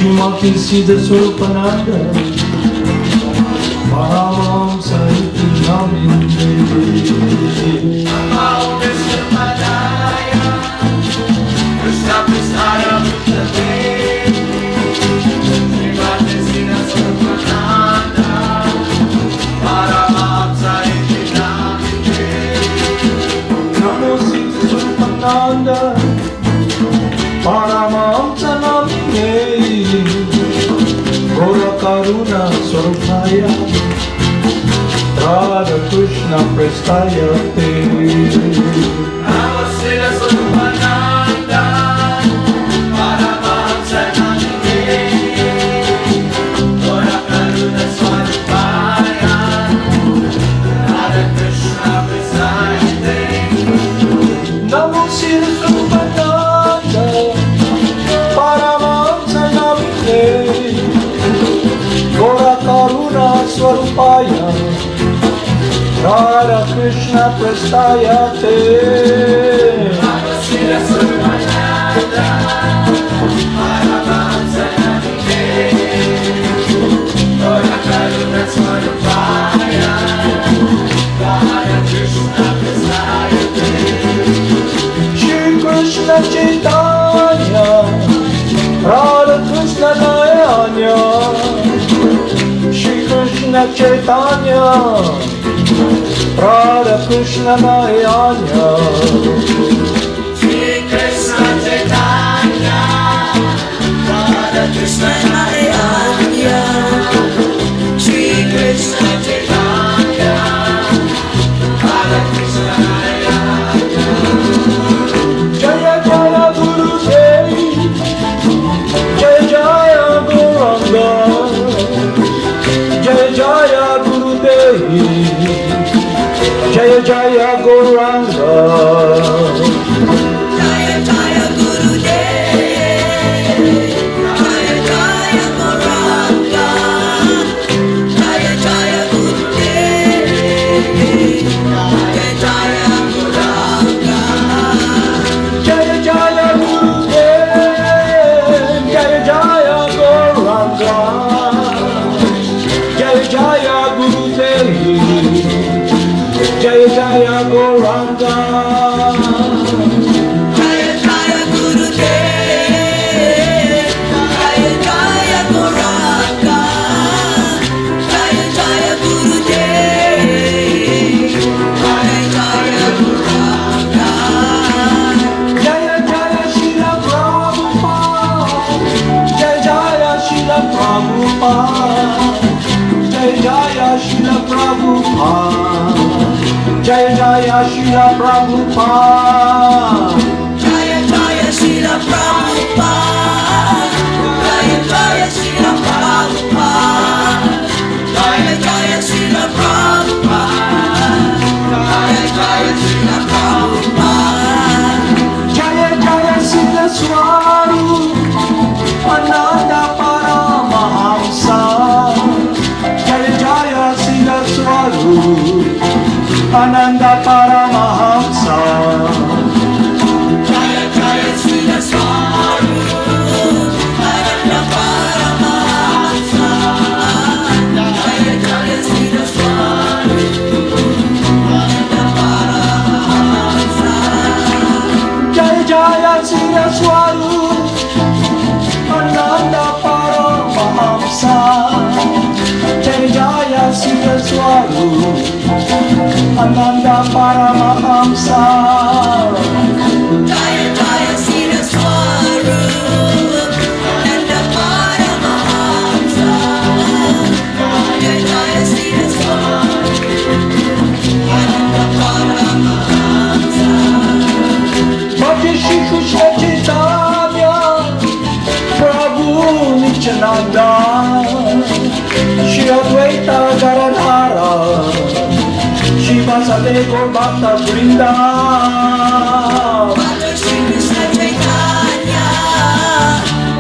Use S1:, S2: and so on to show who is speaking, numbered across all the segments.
S1: Shrimati Siddhaswarupananda Paramahamsa iti naminde
S2: Namo Krishna Padaya Krishna Krishna Krishna Shrimati Siddhaswarupananda Paramahamsa iti naminde
S1: Namo Siddhaswarupananda Paramahamsa naminde Gora Karuna Swarupaya Radha Krishna Prestaya Te
S2: Namo Siddhaswarupananda Paramahamsa naminde Gora Karuna Swarupaya Radha Krishna Prestaya Te
S1: Namo Siddhaswarupananda Paramahamsa naminde Gora Karuna Swarupaya Radha Krishna Prestaya Te
S2: Namo Siddhaswarupananda Paramahamsa naminde Gora Karuna Swarupaya Radha Krishna Prestaya Te
S1: Shri Krishna Chaitanya Radha Krishna Dayanya Shri Krishna Chaitanya Radha Krishna Dayanya
S2: Shri Krishna Chaitanya Radha Krishna Chaitanya Shri Krishna Chaitanya Radha Krishna
S1: Jaya Jaya Guru Dev Jaya Jaya Gauranga Jaya Jaya Guru Dev Jaya Jaya Gauranga
S2: Jaya Jaya Guru Dev Jaya Jaya Gauranga Jaya Jaya Guru Dev Jaya Jaya Gauranga
S1: Jaya Jaya Guru Dev Jaya Jaya Gauranga Jaya Jaya Guru Dev Jaya Jaya Gauranga
S2: Jaya Jaya Guru Dev Jaya Jaya Gauranga Jaya Jaya Guru Dev Jaya Jaya Gauranga
S1: Jaya Jaya Srila Prabhupada Jaya Jaya Srila Prabhupada Jaya Jaya Srila Prabhupada Jaya Jaya Srila Prabhupada
S2: Jaya Jaya Srila Prabhupada Jaya Jaya Srila Prabhupada Jaya Jaya Srila Prabhupada Jaya Jaya Srila Prabhupada
S1: Jaya Jaya Siddhaswarupananda Paramahamsa Jaya Jaya Siddhaswarupananda Paramahamsa
S2: Jaya Jaya Siddhaswarupananda Paramahamsa Jaya Jaya Siddhaswarupananda Paramahamsa
S1: Jaya Jaya Siddhaswarupananda Paramahamsa Jaya Jaya Siddhaswarupananda Paramahamsa
S2: Jaya Jaya Siddhaswarupananda Paramahamsa Jaya Jaya Siddhaswarupananda Paramahamsa
S1: Bhaja Shri Krishna Chaitanya Prabhu Nityananda Shri Advaita Garadhara Shri Vasade Gaur Bhakta Vrinda
S2: Bhaja Shri Krishna Chaitanya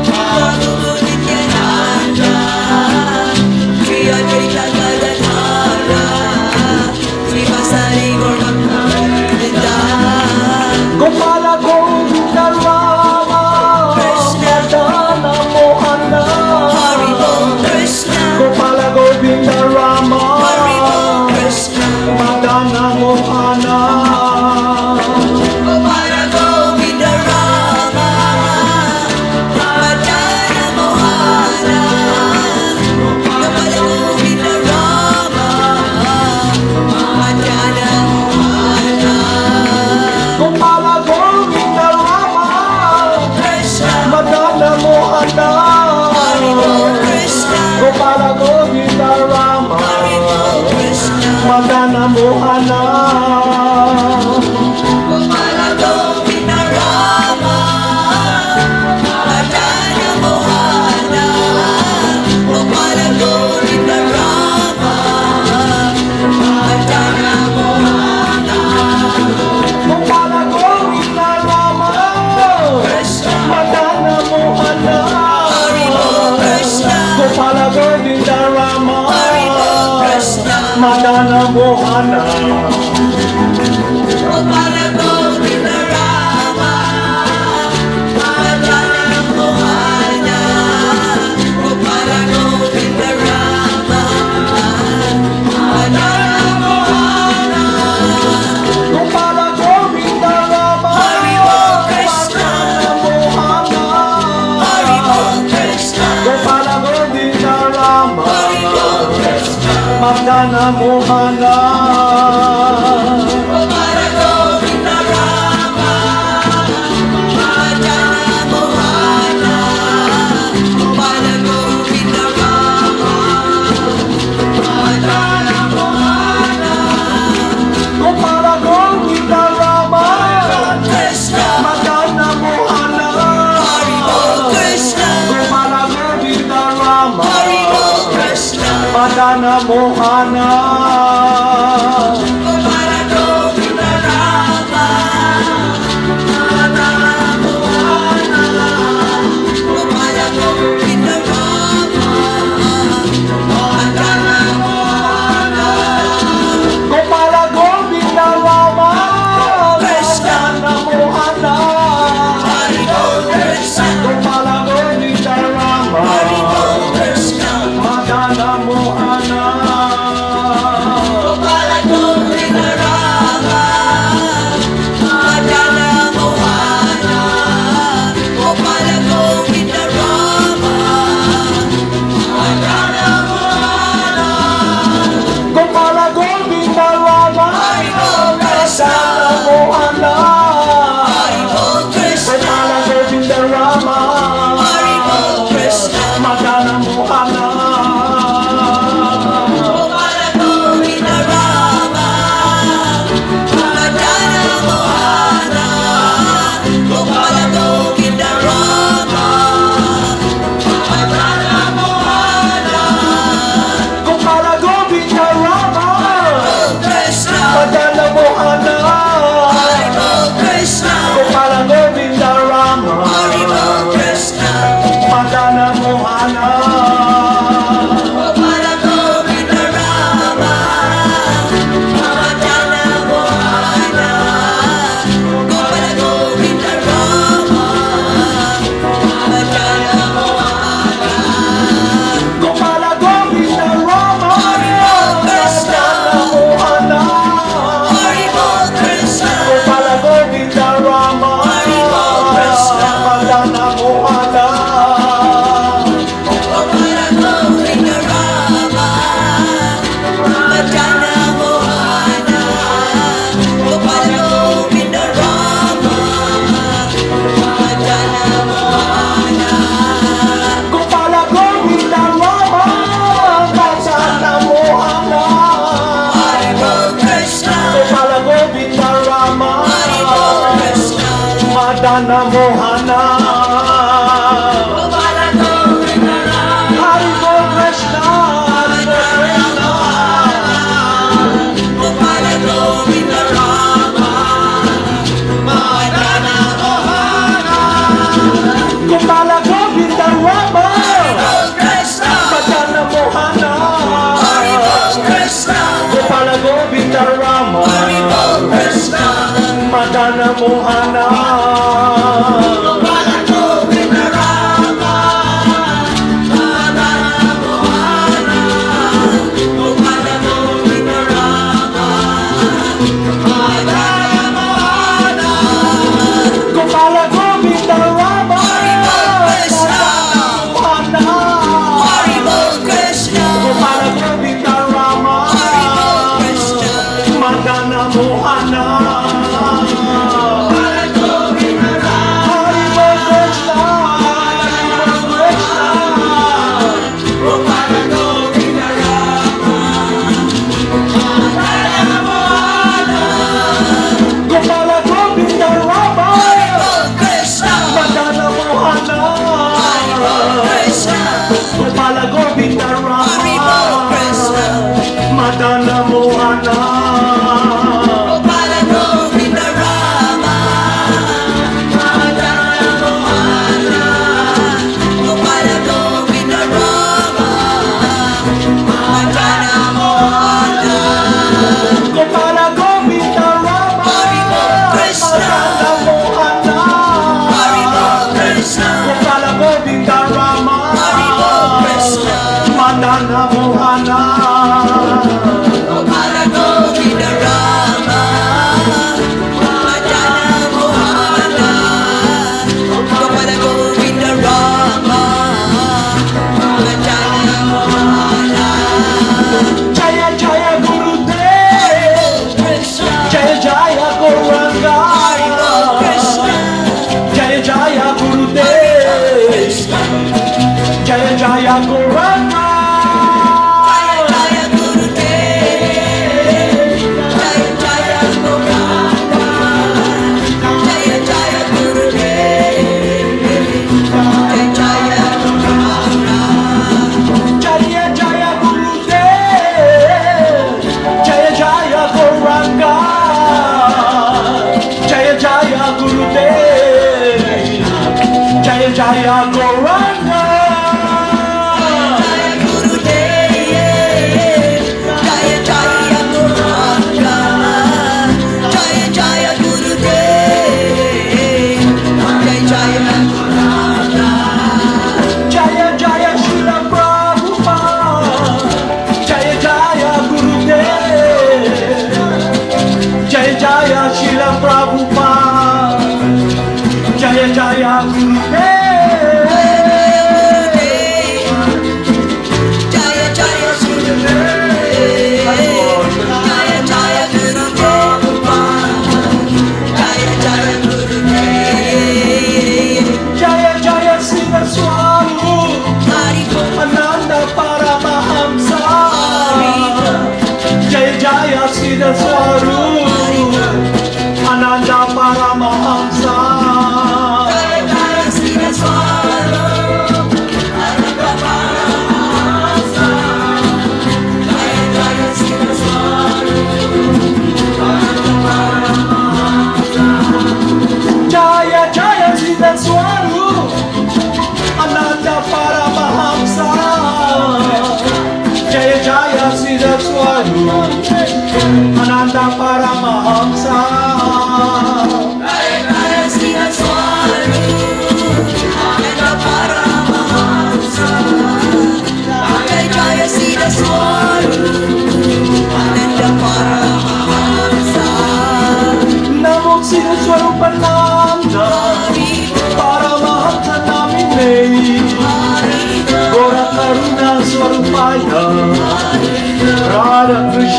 S2: Prabhu Nityananda Shri Advaita Gadadhara Shri Vasari Gaur Bhakta Vrinda
S1: Gopala Govinda Rama
S2: Krishna
S1: Madana Mohana Gopala Govinda Rama, Madana Mohana,
S2: Gopala Govinda Rama, Madana Mohana, Gopala Govinda Rama, Madana Mohana,
S1: Gopala Govinda Rama,
S2: Krishna,
S1: Madana Mohana,
S2: Haribo Krishna,
S1: Gopala Govinda Rama,
S2: Haribo Krishna,
S1: Madana Mohana,
S2: Gopala Govinda Rama, Madana Mohana, Gopala Govinda Rama, Madana Mohana,
S1: Gopala Govinda Rama,
S2: Haribo Krishna,
S1: Madana
S2: Haribo
S1: Mohana,
S2: Krishna,
S1: Gopala Govinda Rama,
S2: Haribo Krishna,
S1: Madana Mohana,
S2: Gopala Govinda Rama, Madana Mohana, Gopala Govinda Rama, Madana Mohana,
S1: Gopala Govinda Rama,
S2: Krishna,
S1: Madana Mohana,
S2: Haribo Krishna,
S1: Gopala Govinda Rama,
S2: Haribo Krishna,
S1: Madana Mohana,
S2: Gopala Govinda Rama, Madana Mohana, Gopala Govinda Rama, Madana Mohana,
S1: Gopala Govinda Rama,
S2: Krishna,
S1: Madana Mohana,
S2: Haribo Krishna,
S1: Gopala Govinda Rama,
S2: Haribo Krishna,
S1: Madana Mohana,
S2: Gopala Govinda Rama, Madana Mohana, Gopala Govinda Rama, Madana Mohana,
S1: Gopala Govinda Rama,
S2: Haribo Krishna,
S1: Madana Mohana,
S2: Haribo Krishna,
S1: Gopala Govinda Rama,
S2: Haribo Krishna,
S1: Madana Mohana,
S2: Gopala Govinda Rama, Madana Mohana, Gopala Govinda Rama, Madana Mohana,
S1: Gopala Govinda Rama,
S2: Krishna,
S1: Madana Mohana,
S2: Haribo Krishna,
S1: Gopala Govinda Rama,
S2: Haribo Krishna,
S1: Madana Mohana,
S2: Gopala Govinda Rama, Madana Mohana, Gopala Govinda Rama, Madana Mohana,
S1: Gopala Govinda Rama,
S2: Haribo Krishna,
S1: Madana Mohana,
S2: Haribo Krishna,
S1: Gopala Govinda Rama,
S2: Haribo Krishna,
S1: Madana Mohana,
S2: Gopala Govinda Rama, Madana Mohana, Gopala Govinda Rama, Madana Mohana,
S1: Gopala Govinda Rama, Madana Mohana,
S2: Haribo Krishna,
S1: Gopala Govinda Rama,
S2: Haribo Krishna,
S1: Madana Mohana,
S2: Gopala Govinda Rama,
S1: Haribo Krishna,
S2: Madana Mohana, Gopala Govinda Rama, Madana Mohana,
S1: Gopala Govinda Rama,
S2: Haribo Krishna,
S1: Madana Mohana,
S2: Haribo Krishna,
S1: Gopala Govinda Rama,
S2: Haribo Krishna,
S1: Madana Mohana,
S2: Gopala Govinda Rama, Madana Mohana, Gopala Govinda Rama, Madana Mohana,
S1: Gopala Govinda Rama,
S2: Haribo Krishna,
S1: Mohana,
S2: Haribo Krishna,
S1: Gopala Govinda Rama,
S2: Haribo Krishna,
S1: Madana Mohana,
S2: Gopala Govinda Rama,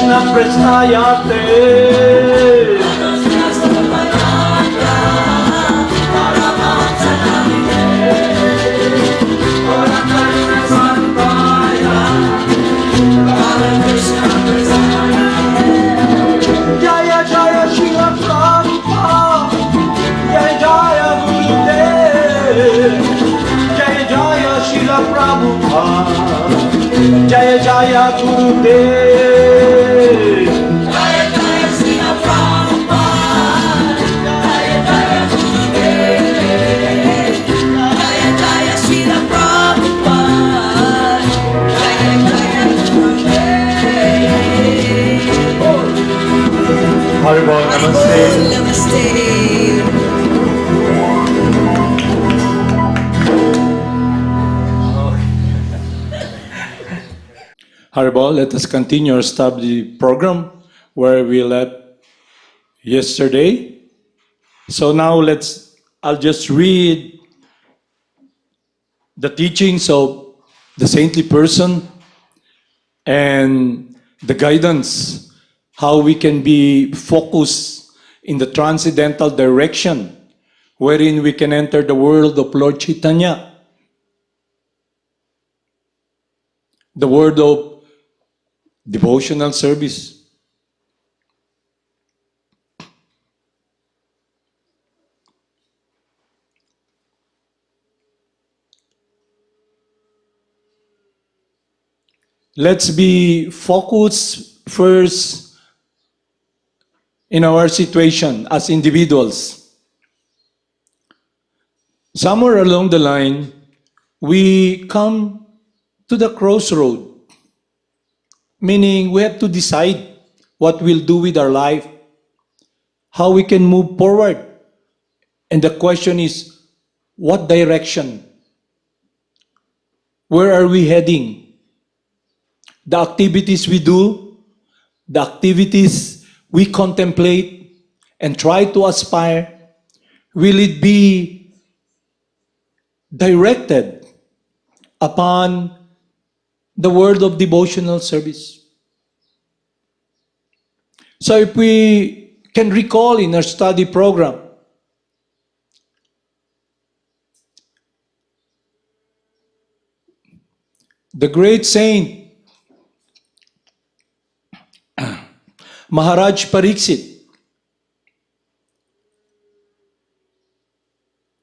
S1: Krishna Prasnayate.
S2: Siddhaswarupananda, Paramahamsa Krishna Prasnaya.
S1: Jaya Jaya Srila Prabhupada, Jaya Jaya Gurudev, Jaya Jaya Srila Prabhupada, Jaya Jaya Gurudev.
S2: Jaya Jaya Srila Prabhupada, Jaya Jaya Gurudev, Jaya Jaya Srila Prabhupada, Jaya Jaya Gurudev.
S1: Haribol Namaste.
S2: Namaste.
S3: Haribol, let us continue our study program where we left yesterday. So now I'll just read the teachings of the saintly person and the guidance, how we can be focused in the transcendental direction wherein we can enter the world of Lord Chaitanya, the world of devotional service. Let's be focused first in our situation as individuals. Somewhere along the line, we come to the crossroad, meaning we have to decide what we'll do with our life, how we can move forward. And the question is, what direction? Where are we heading? The activities we do, the activities we contemplate and try to aspire, will it be directed upon the world of devotional service? So if we can recall in our study program, the great saint Maharaj Pariksit,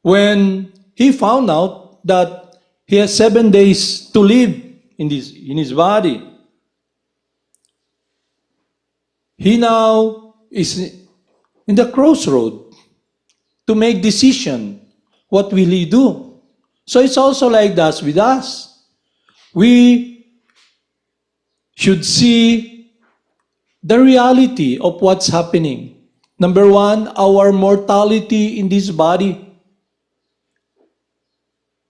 S3: when he found out that he has 7 days to live in his body, he now is in the crossroad to make decision. What will he do? So it's also like that with us. We should see the reality of what's happening. Number one, our mortality in this body.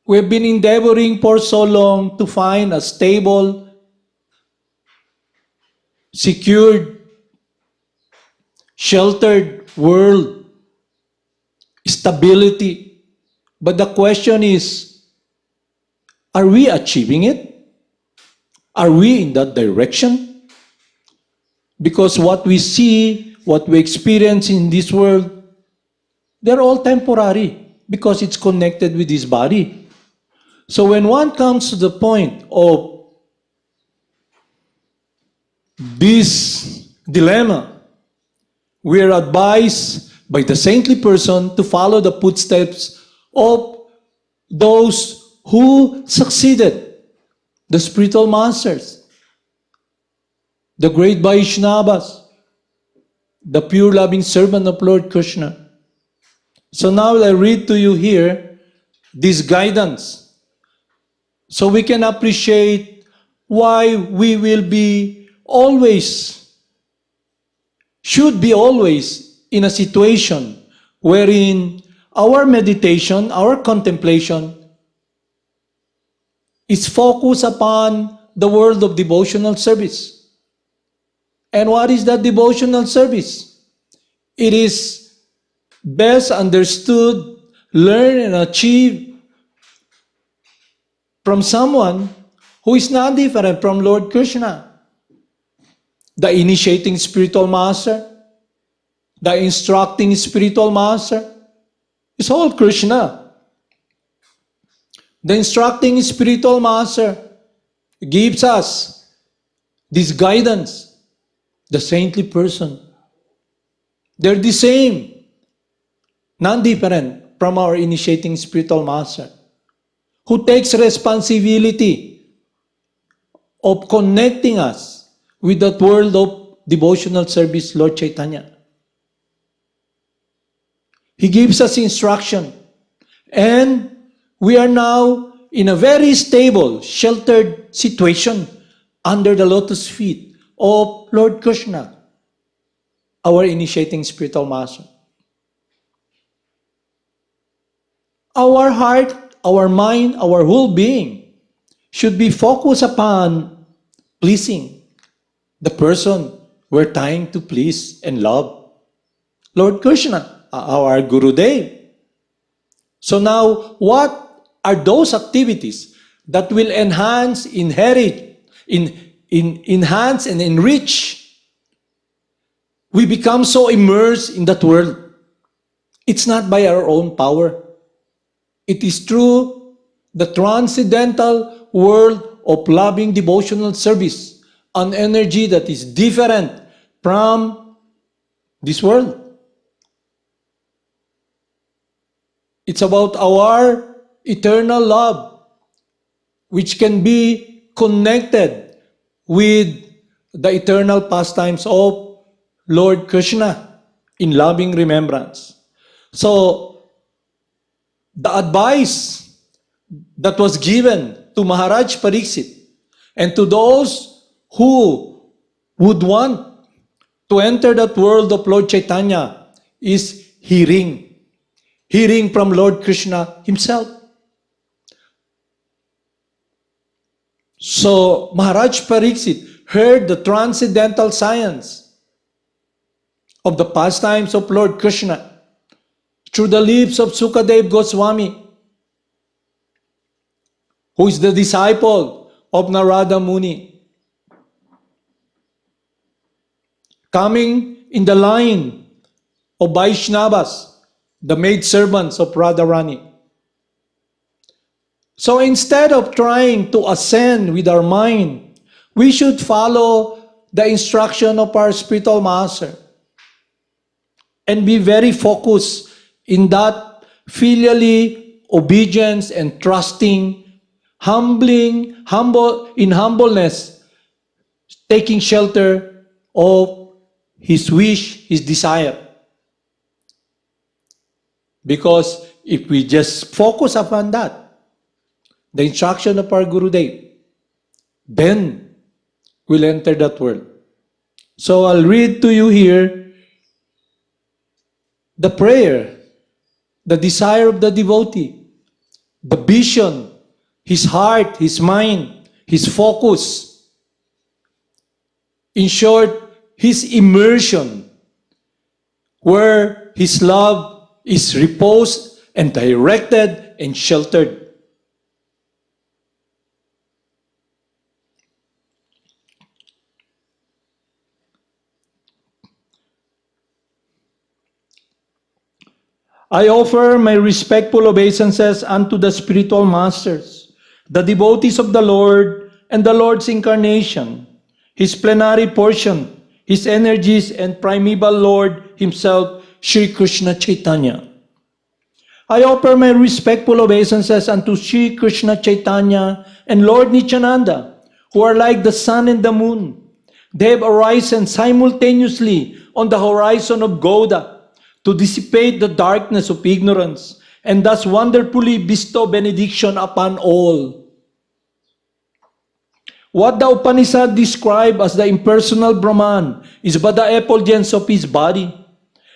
S3: We've been endeavoring for so long to find a stable, secured, sheltered world, stability. But the question is, are we achieving it? Are we in that direction? Because what we see, what we experience in this world, they're all temporary because it's connected with this body. So when one comes to the point of this dilemma, we are advised by the saintly person to follow the footsteps of those who succeeded, the spiritual masters, the great Vaishnavas, the pure loving servant of Lord Krishna. So now I read to you here this guidance so we can appreciate why we will be always, should be always in a situation wherein our meditation, our contemplation is focused upon the world of devotional service. And what is that devotional service? It is best understood, learned, and achieved from someone who is not different from Lord Krishna. the initiating spiritual master, the instructing spiritual master, is all Krishna. The instructing spiritual master gives us this guidance, the saintly person. They're the same, non-different from our initiating spiritual master, who takes responsibility of connecting us with that world of devotional service, Lord Chaitanya. He gives us instruction, and we are now in a very stable, sheltered situation under the lotus feet of Lord Krishna, our initiating spiritual master. Our heart, our mind, our whole being should be focused upon pleasing the person we're trying to please and love, Lord Krishna, our Gurudev. So now, what are those activities that will enhance, enhance and enrich? We become so immersed in that world. It's not by our own power. It is through the transcendental world of loving devotional service, an energy that is different from this world. It's about our eternal love, which can be connected with the eternal pastimes of Lord Krishna in loving remembrance. So, the advice that was given to Maharaj Pariksit and to those who would want to enter that world of Lord Chaitanya is hearing from Lord Krishna himself. So Maharaj Pariksit heard the transcendental science of the pastimes of Lord Krishna through the lips of Sukadev Goswami, who is the disciple of Narada Muni, coming in the line of Vaishnavas, the maidservants of Radharani. So instead of trying to ascend with our mind, we should follow the instruction of our spiritual master and be very focused in that filially obedience and trusting, in humbleness, taking shelter of his wish, his desire. Because if we just focus upon that, the instruction of our Gurudev, then we'll enter that world. So I'll read to you here the prayer, the desire of the devotee, the vision, his heart, his mind, his focus. In short, his immersion, where his love is reposed and directed and sheltered. I offer my respectful obeisances unto the spiritual masters, the devotees of the Lord and the Lord's incarnation, his plenary portion, his energies, and primeval Lord himself, Sri Krishna Chaitanya. I offer my respectful obeisances unto Sri Krishna Chaitanya and Lord Nityananda, who are like the sun and the moon. They have arisen simultaneously on the horizon of Gauda to dissipate the darkness of ignorance and thus wonderfully bestow benediction upon all. What the Upanishad describe as the impersonal Brahman is but the effulgence of his body,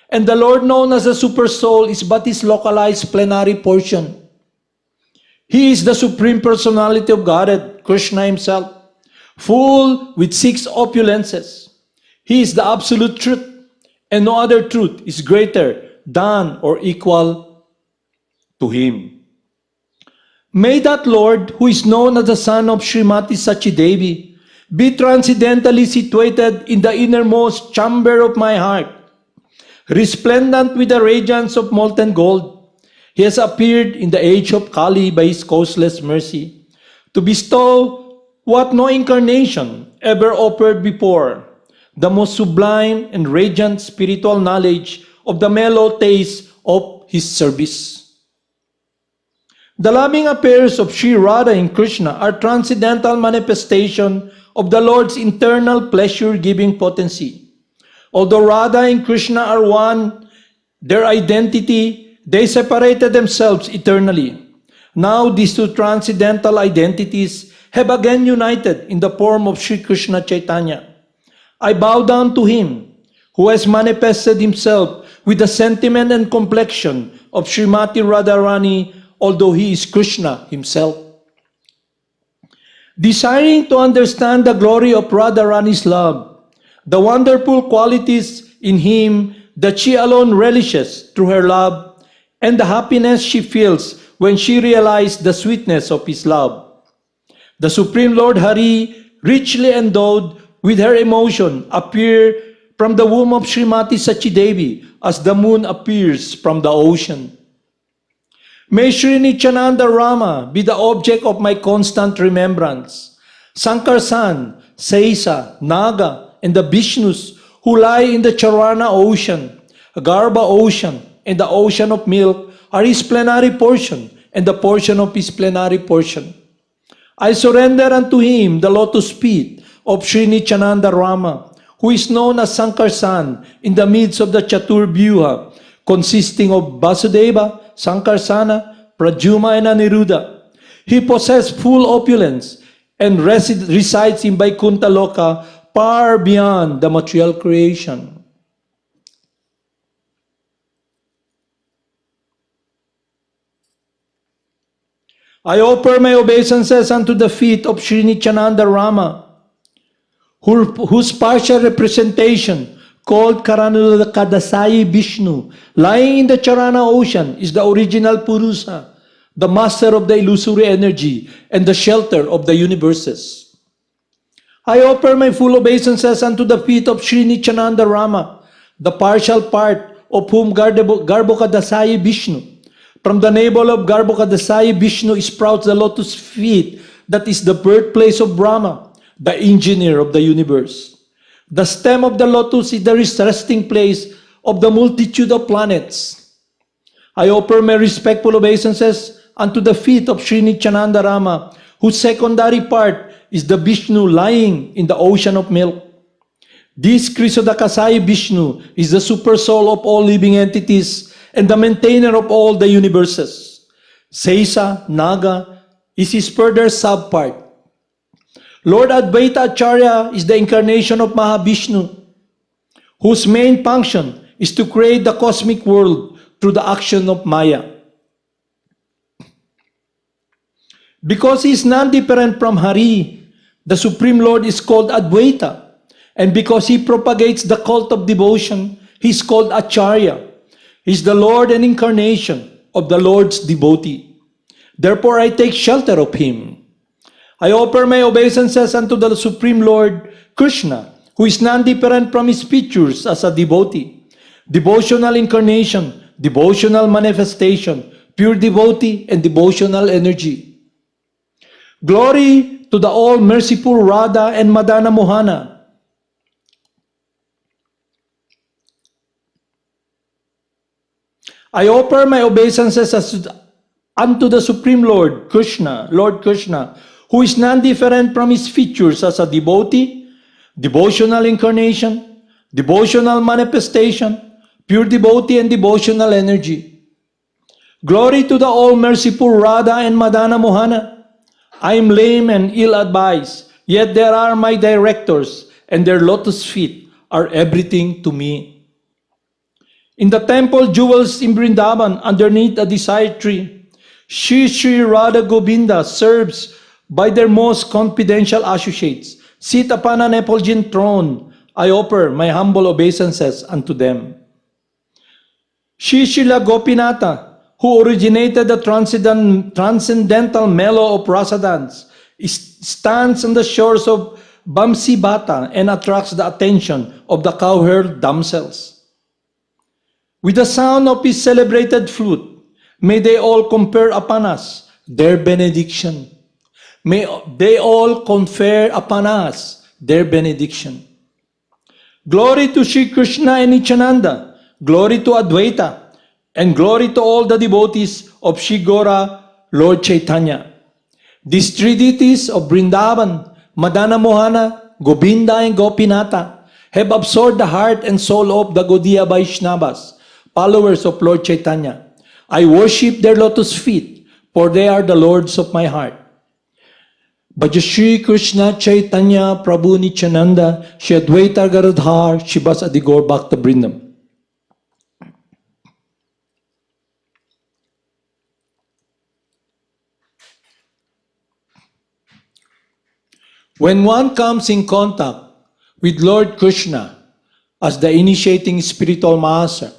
S3: and the Lord known as the Super Soul is but his localized plenary portion. He is the Supreme Personality of Godhead, Krishna himself, full with 6 opulences. He is the absolute truth, and no other truth is greater than or equal to him. May that Lord, who is known as the son of Srimati Sachidevi, be transcendentally situated in the innermost chamber of my heart, resplendent with the radiance of molten gold. He has appeared in the age of Kali by his causeless mercy, to bestow what no incarnation ever offered before, the most sublime and radiant spiritual knowledge of the mellow taste of his service. The loving affairs of Sri Radha and Krishna are transcendental manifestation of the Lord's internal pleasure-giving potency. Although Radha and Krishna are one, their identity, they separated themselves eternally. Now these two transcendental identities have again united in the form of Sri Krishna Chaitanya. I bow down to him who has manifested himself with the sentiment and complexion of Srimati Radharani, although he is Krishna himself. Desiring to understand the glory of Radharani's love, the wonderful qualities in him that she alone relishes through her love, and the happiness she feels when she realizes the sweetness of his love, the Supreme Lord Hari, richly endowed with her emotion, appear from the womb of Srimati Sachidevi as the moon appears from the ocean. May Sri Nityananda Rama be the object of my constant remembrance. Sankarsan, Sesa, Naga, and the Vishnus who lie in the Charana ocean, Garbha ocean, and the ocean of milk are his plenary portion and the portion of his plenary portion. I surrender unto him the lotus feet of Sri Nityananda Rama, who is known as Sankarsan in the midst of the Chatur Vyuha, consisting of Vasudeva, Sankarsana, Pradyuma, and Aniruddha. He possessed full opulence and resides in Vaikuntha Loka, far beyond the material creation. I offer my obeisances unto the feet of Sri Nityananda Rama, whose partial representation, called Karanulakadasayi Vishnu, lying in the Charana ocean, is the original Purusa, the master of the illusory energy and the shelter of the universes. I offer my full obeisances unto the feet of Sri Nityananda Rama, the partial part of whom Garbhokadasayi Vishnu. From the navel of Garbhokadasayi Vishnu sprouts the lotus feet that is the birthplace of Brahma, the engineer of the universe. The stem of the lotus is the resting place of the multitude of planets. I offer my respectful obeisances unto the feet of Sri Nityananda Rama, whose secondary part is the Vishnu lying in the ocean of milk. This Krisodakasayi Vishnu is the super soul of all living entities and the maintainer of all the universes. Sesa, Naga, is his further subpart. Lord Advaita Acharya is the incarnation of Mahavishnu, whose main function is to create the cosmic world through the action of Maya. Because he is non-different from Hari, the Supreme Lord is called Advaita, and because he propagates the cult of devotion, he is called Acharya. He is the Lord and incarnation of the Lord's devotee. Therefore, I take shelter of him. I offer my obeisances unto the Supreme Lord Krishna, who is non-different from his features as a devotee, devotional incarnation, devotional manifestation, pure devotee, and devotional energy. Glory to the all-merciful Radha and Madana Mohana. I offer my obeisances unto the Supreme Lord Krishna, who is non-different from his features as a devotee, devotional incarnation, devotional manifestation, pure devotee, and devotional energy. Glory to the all-merciful Radha and Madana Mohana. I am lame and ill-advised, yet there are my directors, and their lotus feet are everything to me. In the temple jewels in Vrindavan, underneath a desire tree, Sri Radha Govinda serves by their most confidential associates, sit upon an effulgent throne. I offer my humble obeisances unto them. Srila Gopinatha, who originated the transcendental mellow of rasa dance, stands on the shores of Bamsi Bata and attracts the attention of the cowherd damsels. With the sound of his celebrated flute, may they all confer upon us their benediction. May they all confer upon us their benediction. Glory to Sri Krishna and Nityananda, glory to Advaita, and glory to all the devotees of Sri Gora, Lord Chaitanya. These three deities of Vrindavan, Madana, Mohana, Govinda, and Gopinatha have absorbed the heart and soul of the Gaudiya Vaishnavas, followers of Lord Chaitanya. I worship their lotus feet, for they are the lords of my heart. Bhaja Shri Krishna Chaitanya Prabhu Nityananda Shri Advaita Garadhar Shivas Adigor Bhakta Brindam. When one comes in contact with Lord Krishna as the initiating spiritual master,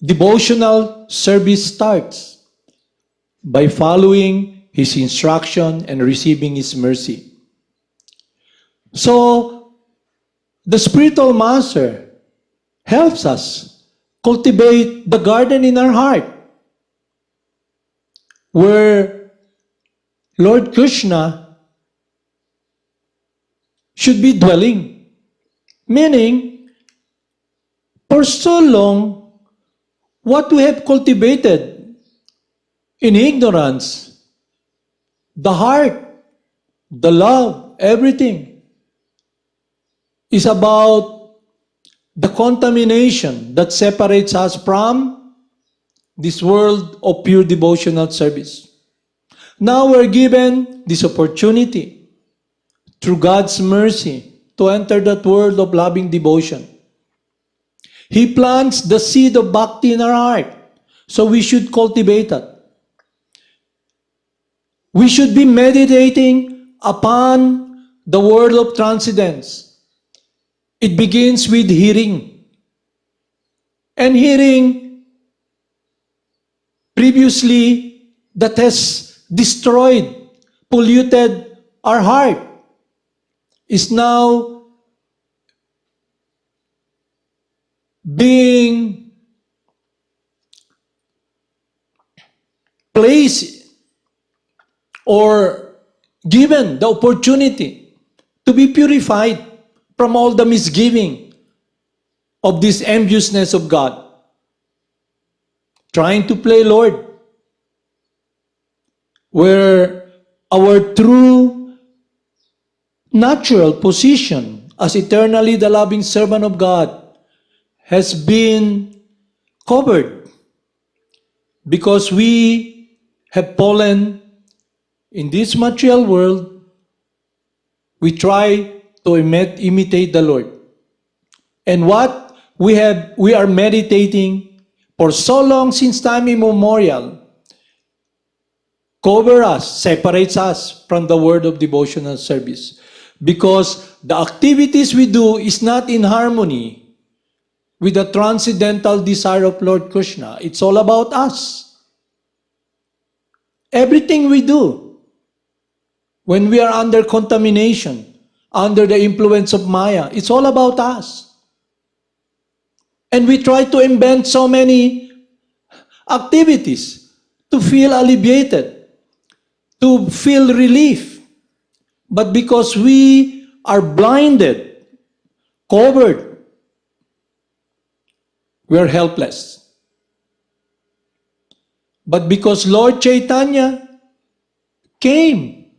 S3: devotional service starts by following his instruction and receiving his mercy. So, the spiritual master helps us cultivate the garden in our heart, where Lord Krishna should be dwelling. Meaning, for so long, what we have cultivated in ignorance, the heart, the love, everything, is about the contamination that separates us from this world of pure devotional service. Now we're given this opportunity through God's mercy to enter that world of loving devotion. He plants the seed of bhakti in our heart, so we should cultivate it. We should be meditating upon the word of transcendence. It begins with hearing. And hearing previously that has destroyed, polluted our heart is now being placed or given the opportunity to be purified from all the misgiving of this enviousness of God, trying to play Lord, where our true natural position as eternally the loving servant of God has been covered because we have fallen in this material world. We try to imitate the Lord. And what we are meditating for so long since time immemorial cover us, separates us from the word of devotional service. Because the activities we do is not in harmony with the transcendental desire of Lord Krishna. It's all about us. Everything we do, when we are under contamination, under the influence of Maya, it's all about us. And we try to invent so many activities to feel alleviated, to feel relief. But because we are blinded, covered, we are helpless. But because Lord Chaitanya came,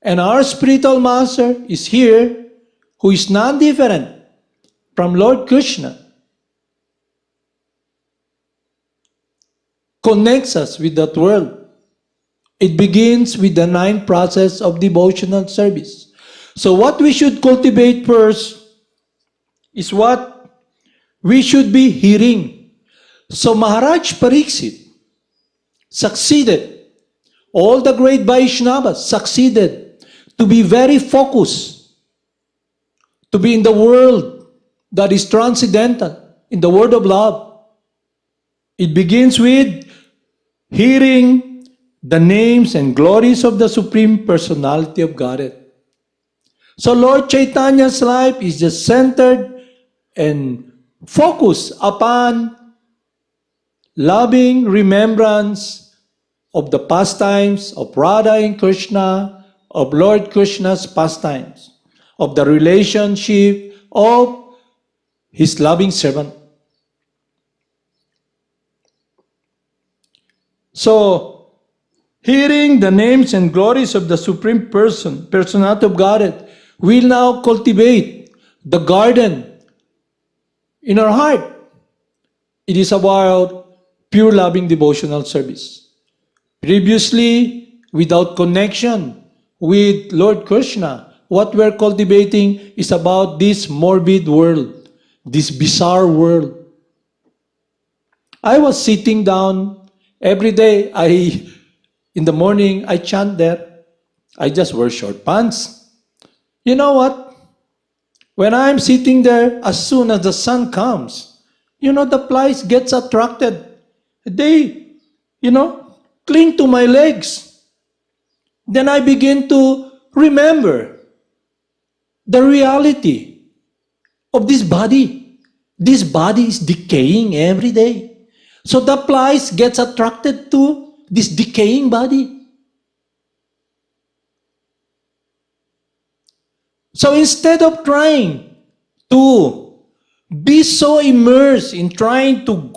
S3: and our spiritual master is here, who is not different from Lord Krishna, connects us with that world. It begins with the 9th process of devotional service. So what we should cultivate first is what we should be hearing. So Maharaj Pariksit succeeded. All the great Vaishnavas succeeded to be very focused, to be in the world that is transcendental, in the world of love. It begins with hearing the names and glories of the Supreme Personality of Godhead. So Lord Chaitanya's life is just centered and focused upon loving remembrance of the pastimes of Radha and Krishna, of Lord Krishna's pastimes, of the relationship of his loving servant. So, hearing the names and glories of the Supreme Personality of Godhead, will now cultivate the garden in our heart. It is about pure loving devotional service. Previously, without connection with Lord Krishna, what we're cultivating is about this morbid world, this bizarre world. I was sitting down every day. In the morning, I chant there. I just wear short pants. You know what? When I'm sitting there, as soon as the sun comes, the flies gets attracted. They, cling to my legs. Then I begin to remember the reality of this body. This body is decaying every day. So the flies gets attracted to this decaying body. So instead of trying to be so immersed in trying to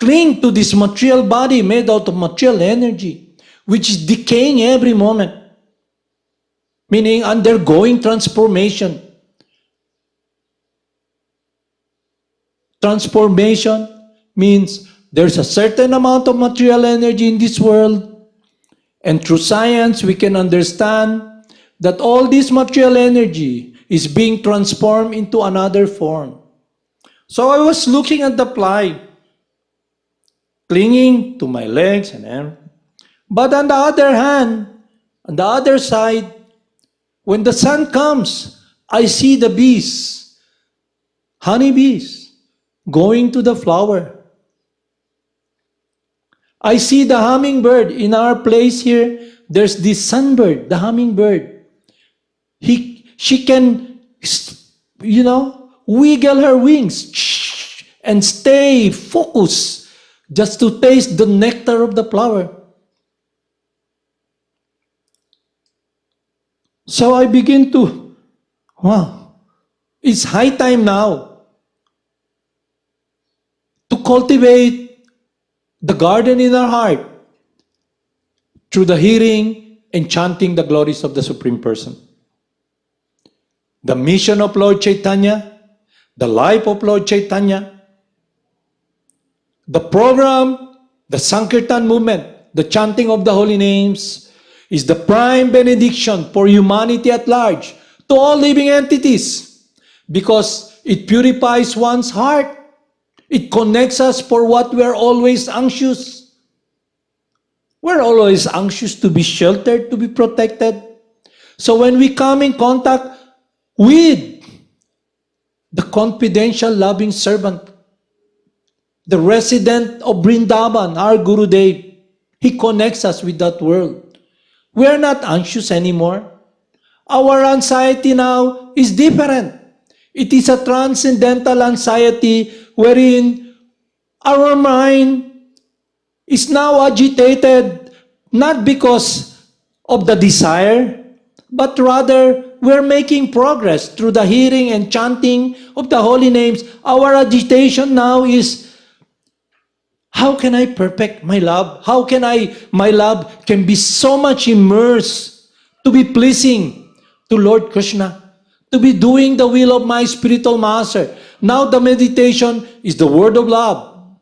S3: cling to this material body made out of material energy, which is decaying every moment, meaning undergoing transformation. Transformation means there's a certain amount of material energy in this world, and through science we can understand that all this material energy is being transformed into another form. So I was looking at the fly, clinging to my legs and everything. But on the other hand, on the other side, when the sun comes, I see the bees, honeybees, going to the flower. I see the hummingbird. In our place here, there's this sunbird, the hummingbird. She can, wiggle her wings and stay focused just to taste the nectar of the flower. So I begin to, wow, it's high time now to cultivate the garden in our heart through the hearing and chanting the glories of the Supreme Person. The mission of Lord Chaitanya, the life of Lord Chaitanya, the program, the Sankirtan movement, the chanting of the holy names, is the prime benediction for humanity at large, to all living entities, because it purifies one's heart. It connects us for what we're always anxious. We're always anxious to be sheltered, to be protected. So when we come in contact with the confidential loving servant, the resident of Vrindavan, our Gurudev, he connects us with that world. We are not anxious anymore. Our anxiety now is different. It is a transcendental anxiety wherein our mind is now agitated not because of the desire, but rather we're making progress through the hearing and chanting of the holy names. Our agitation now is, how can I perfect my love? How can my love can be so much immersed to be pleasing to Lord Krishna, to be doing the will of my spiritual master. Now the meditation is the word of love.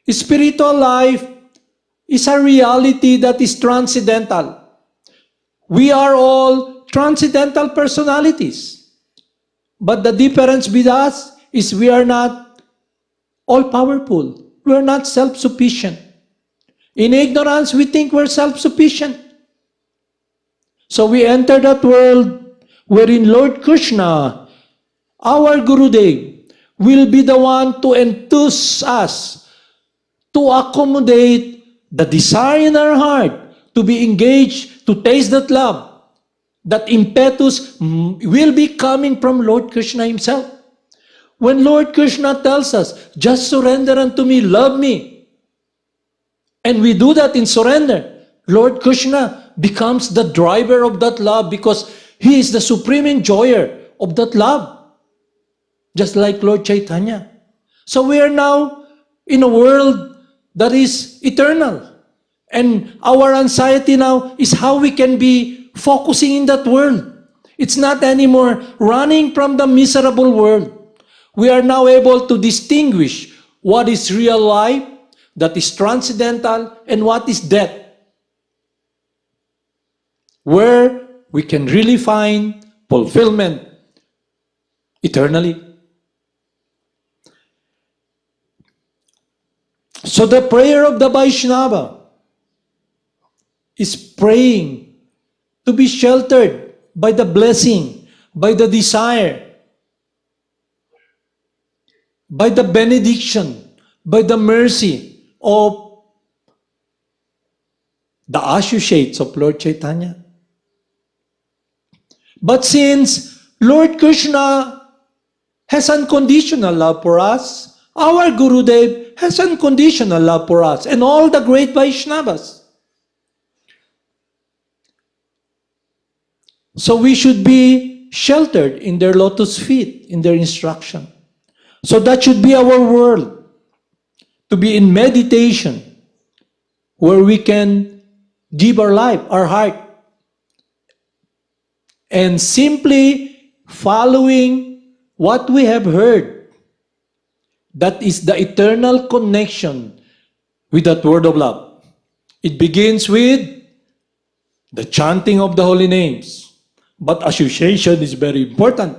S3: Spiritual life is a reality that is transcendental. We are all transcendental personalities. But the difference with us is we are not all-powerful. We are not self-sufficient. In ignorance, we think we're self-sufficient. So we enter that world wherein Lord Krishna, our Gurudev, will be the one to enthuse us to accommodate the desire in our heart to be engaged, to taste that love, that impetus will be coming from Lord Krishna himself. When Lord Krishna tells us, just surrender unto me, love me, and we do that in surrender, Lord Krishna becomes the driver of that love because He is the supreme enjoyer of that love, just like Lord Chaitanya. So we are now in a world that is eternal. And our anxiety now is how we can be focusing in that world. It's not anymore running from the miserable world. We are now able to distinguish what is real life, that is transcendental, and what is death. Where we can really find fulfillment eternally. So the prayer of the Vaishnava is praying to be sheltered by the blessing, by the desire, by the benediction, by the mercy of the associates of Lord Chaitanya. But since Lord Krishna has unconditional love for us, our Gurudev has unconditional love for us, and all the great Vaishnavas. So we should be sheltered in their lotus feet, in their instruction. So that should be our world, to be in meditation, where we can give our life, our heart, and simply following what we have heard. That is the eternal connection with that word of love. It begins with the chanting of the holy names. But association is very important.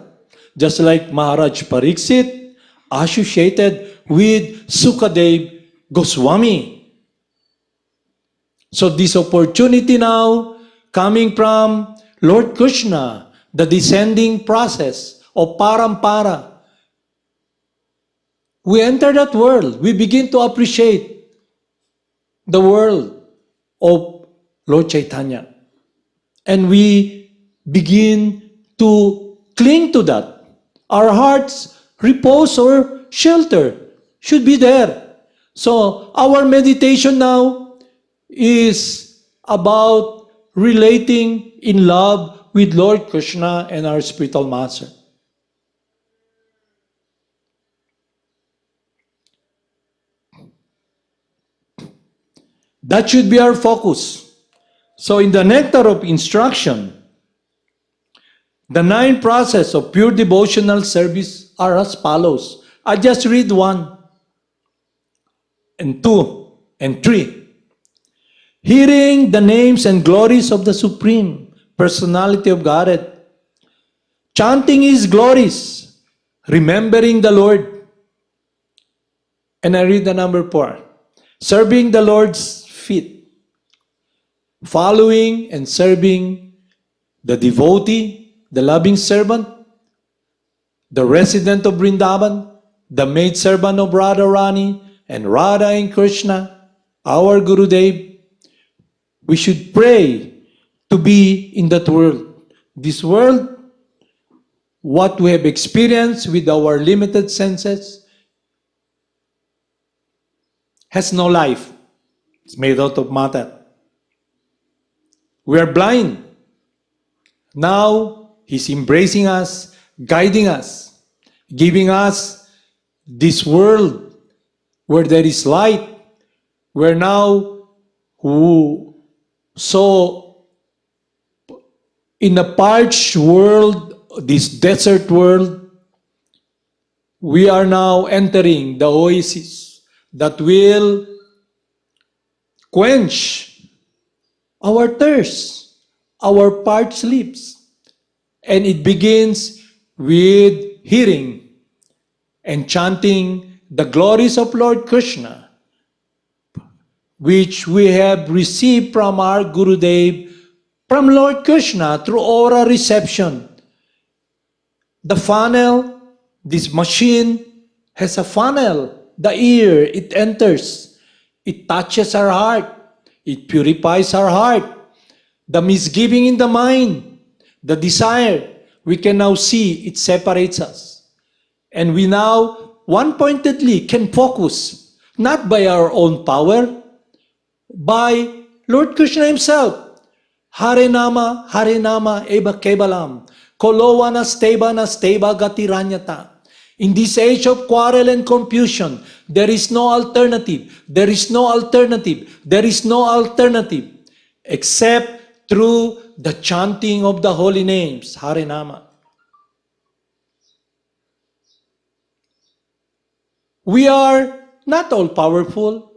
S3: Just like Maharaj Pariksit associated with Sukadev Goswami. So this opportunity now coming from Lord Krishna, the descending process of parampara, we enter that world. We begin to appreciate the world of Lord Chaitanya. And we begin to cling to that. Our hearts repose or shelter should be there. So our meditation now is about relating in love with Lord Krishna and our spiritual master. That should be our focus. So in the nectar of instruction, the 9 processes of pure devotional service are as follows. I just read 1 and 2 and 3. Hearing the names and glories of the Supreme Personality of Godhead, chanting His glories, remembering the Lord. And I read the number 4. Serving the Lord's feet, following and serving the devotee, the loving servant, the resident of Vrindavan, the maidservant of Radharani, and Radha and Krishna, our Gurudev. We should pray to be in that world. This world, what we have experienced with our limited senses, has no life. It's made out of matter. We are blind. Now, He's embracing us, guiding us, giving us this world where there is light, where now, so in a parched world, this desert world, we are now entering the oasis that will quench our thirst, our parched lips. And it begins with hearing and chanting the glories of Lord Krishna, which we have received from our Gurudev, from Lord Krishna through oral reception. The funnel, this machine has a funnel. The ear, it enters. It touches our heart. It purifies our heart. The misgiving in the mind, the desire, we can now see it separates us. And we now one-pointedly can focus, not by our own power, by Lord Krishna Himself. Harinama, Harinama, Eva Kevalam, Kolowana Steba Gatiranyata. In this age of quarrel and confusion, there is no alternative. There is no alternative. There is no alternative except through the chanting of the holy names, Harinama. We are not all powerful,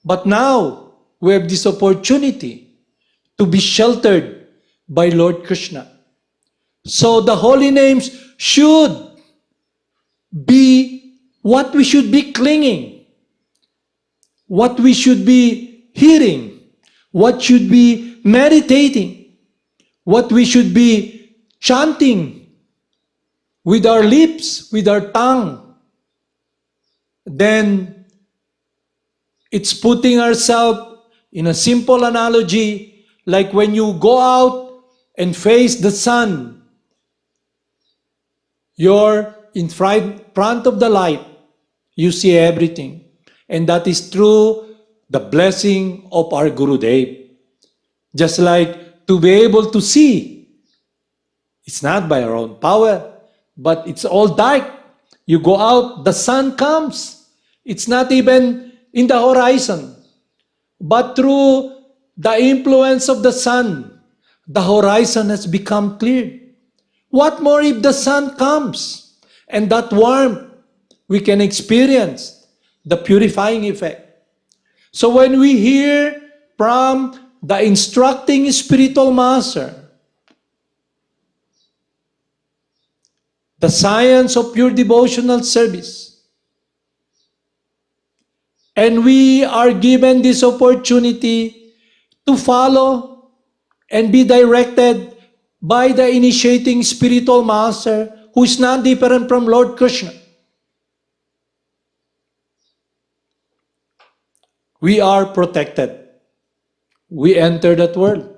S3: but now we have this opportunity to be sheltered by Lord Krishna. So the holy names should be what we should be clinging, what we should be hearing, what should be meditating, what we should be chanting with our lips, with our tongue. Then it's putting ourselves in a simple analogy, like when you go out and face the sun, you're in front of the light, you see everything. And that is through the blessing of our Gurudev. Just like to be able to see, it's not by our own power, but it's all dark. You go out, the sun comes. It's not even in the horizon. But through the influence of the sun, the horizon has become clear. What more if the sun comes and that warmth we can experience the purifying effect. So when we hear from the instructing spiritual master, the science of pure devotional service, and we are given this opportunity to follow and be directed by the initiating spiritual master who is not different from Lord Krishna, we are protected. We enter that world.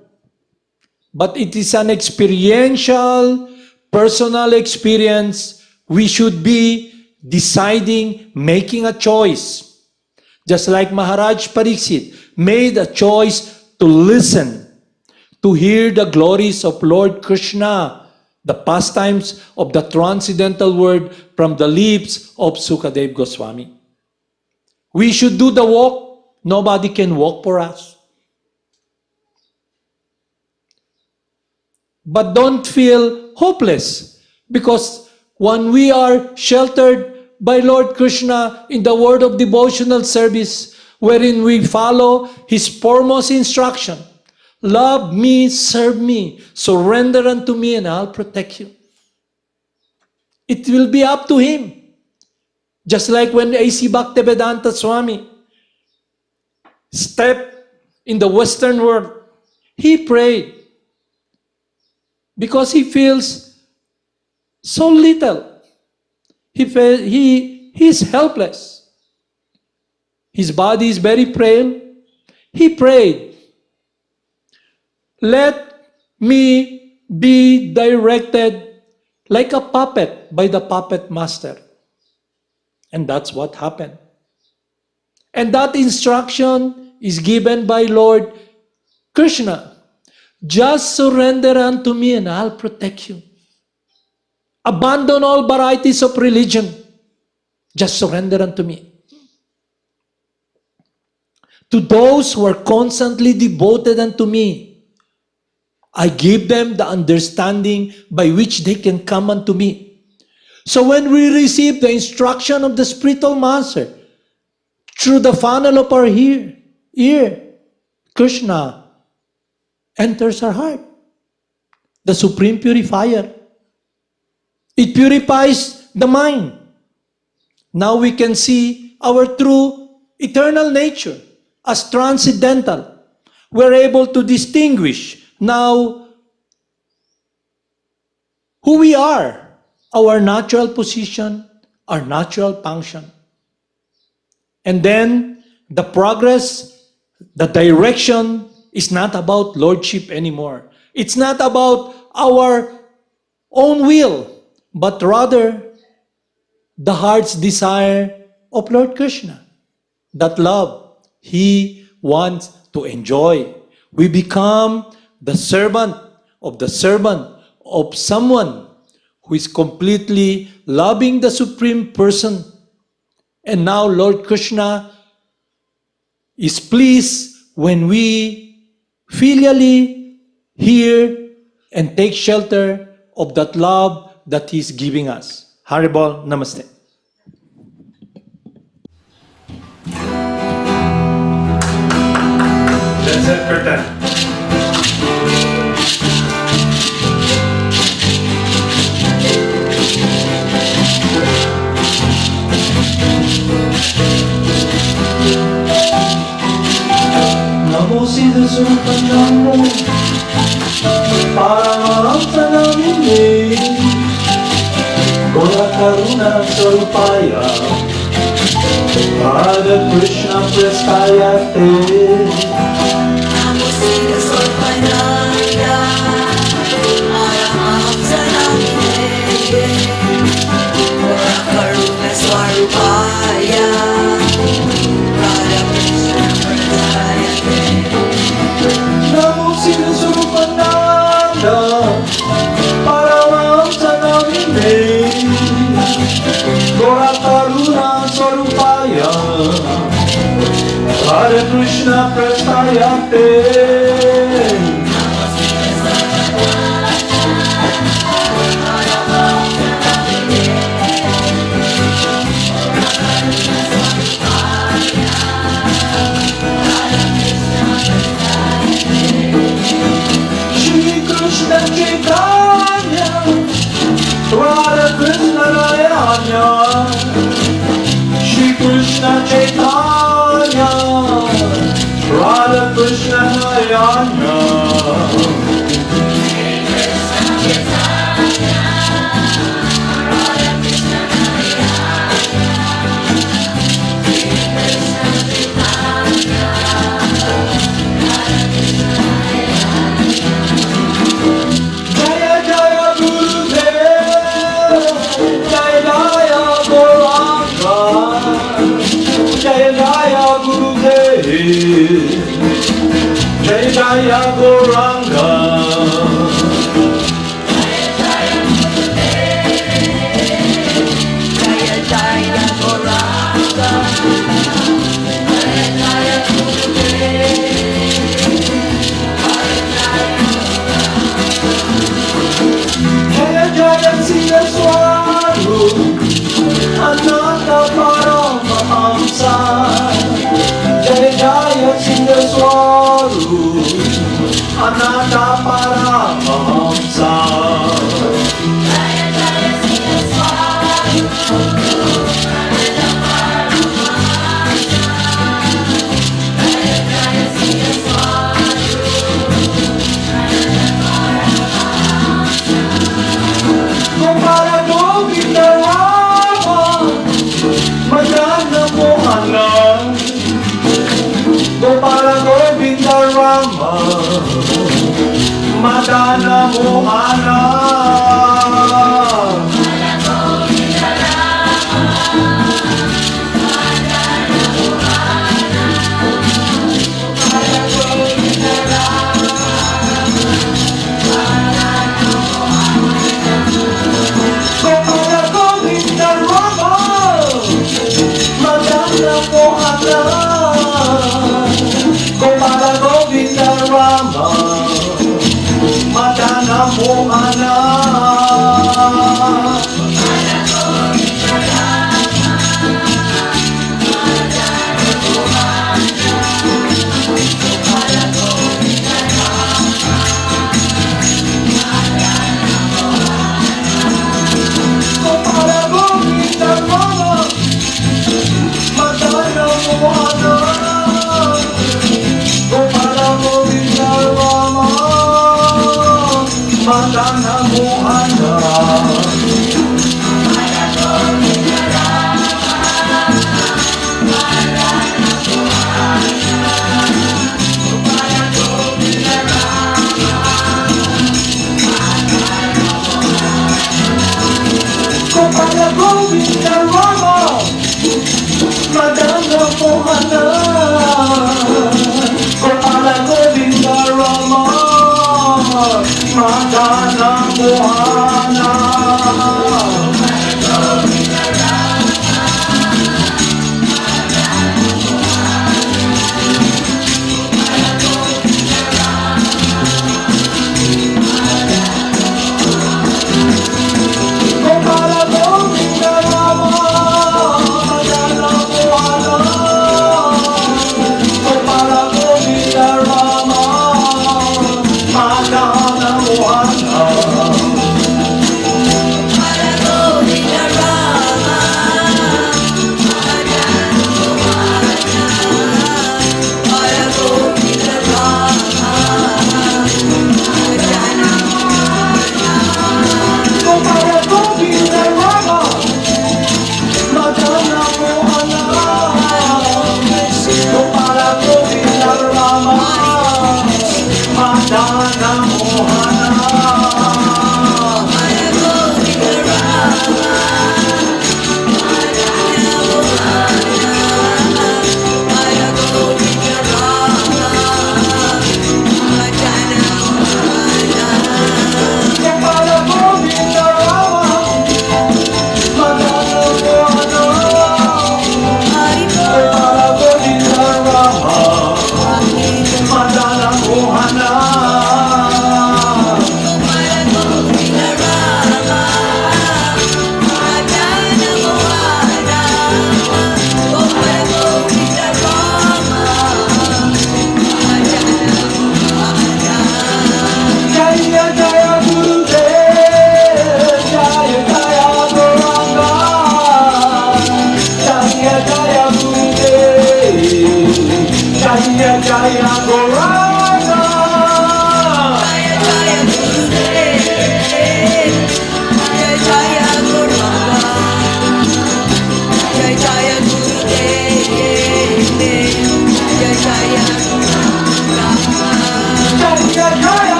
S3: But it is an experiential, personal experience. We should be deciding, making a choice. Just like Maharaj Pariksit made a choice to listen, to hear the glories of Lord Krishna, the pastimes of the transcendental word from the lips of Sukadev Goswami. We should do the walk. Nobody can walk for us. But don't feel hopeless, because when we are sheltered by Lord Krishna in the word of devotional service, wherein we follow His foremost instruction, love me, serve me, surrender unto me, and I'll protect you. It will be up to Him. Just like when A.C. Bhaktivedanta Swami stepped in the Western world, he prayed because he feels so little. He's helpless. His body is very frail. He prayed, let me be directed like a puppet by the puppet master. And that's what happened. And that instruction is given by Lord Krishna. Just surrender unto me and I'll protect you. Abandon all varieties of religion. Just surrender unto me. To those who are constantly devoted unto me, I give them the understanding by which they can come unto me. So when we receive the instruction of the spiritual master, through the funnel of our ear, Krishna enters our heart. The supreme purifier. It purifies the mind. Now we can see our true eternal nature as transcendental. We're able to distinguish now who we are, our natural position, our natural function. And then the progress The direction is not about lordship anymore. It's not about our own will, but rather the heart's desire of Lord Krishna. That love He wants to enjoy. We become the servant of someone who is completely loving the Supreme Person. And now Lord Krishna is pleased when we filially hear and take shelter of that love that He is giving us. Haribol, Namaste.
S1: Blessed Kirtan.
S3: Namo Siddhaswarupananda, Paramahamsa namine, Gora Karuna Sarupaya, Radha Krishna Prestayate.
S2: Namo Siddhaswarupananda, Paramahamsa namine, Gora Karuna Sarupaya, Radha Krishna Prasayate.
S3: Namo Siddhaswarupananda, Paramahamsa namine, Gora Karuna Sarupaya, Hare Krishna Prastayate. Shri Krishna Chaitanya, Radha Krishna Nayanya, Shri Krishna Chaitanya, Radha Krishna Nayanya. Jaya Jaya Gurudev, Jaya Jaya Gauranga, Jaya Jaya Gurudev, Jaya Jaya Gauranga.
S2: Jaya Jaya Gauranga, Jaya Jaya
S3: Jaya Jaya Siddhaswarupananda Paramahamsa, Jaya Jaya Siddhaswarupananda Paramahamsa. Gopala Govinda Rama, Madana Mohana, Gopala Govinda Rama, Madana Mohana. Gopala Govinda Rama, Madana Mohana, Gopala Govinda Rama, Madana Mohana. Gopala Govinda Rama, Madana Mohana, Gopala Govinda Rama, Madana Mohana.
S1: Madana Mohana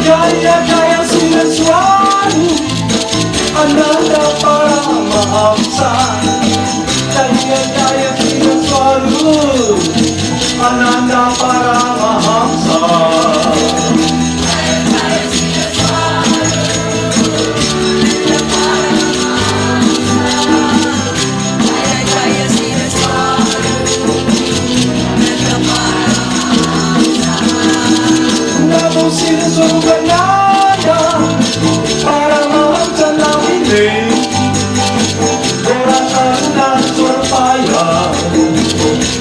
S1: Jaya Jaya Siddhaswarupananda Paramahamsa Jaya Jaya Siddhaswarupananda Paramahamsa Namo Siddhaswarupananda Paramahamsa Namine Gora Karuna Swarpaya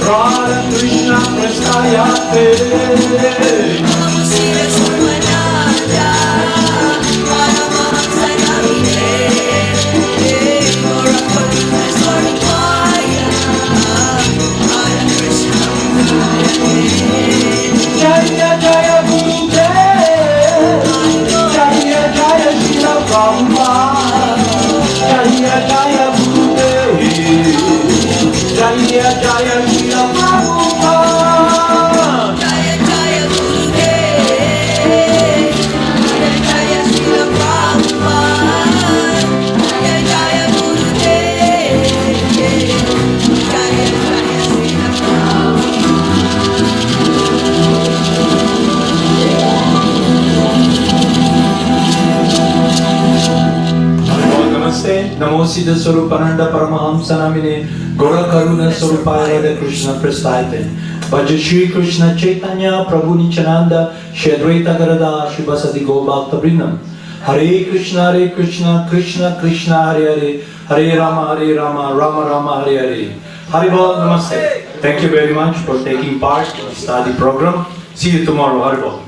S1: Radha Krishna Prasthayate
S2: Namo Siddhaswarupananda Paramahamsa Namine Gora Karuna Swarpaya Radha Krishna Prasthayate
S1: Jaya Jaya Gurudev Jaya Jaya Srila Prabhupada Jaya Jaya Gurudev Jaya Jaya Srila Prabhupada
S2: Jaya Jaya Gurudev Jaya Jaya Srila Prabhupada Jaya Jaya Gurudev Jaya Jaya Srila
S3: Namaste. Namo Siddhaswarupananda Paramahamsa Namine Gora Karuna Swarupaya Radha Krishna Prasthayate Bhaja Shri Krishna Chaitanya Prabhu Nityananda Shri Advaita Gadadhar Shri Vasadi Gaur Bhakta Vrindam Hare Krishna, Krishna Krishna, Hare Hare, Hare Rama, Rama Rama, Hare Hare. Haribol, Namaste. Thank you very much for taking part in the study program. See you tomorrow, Haribol.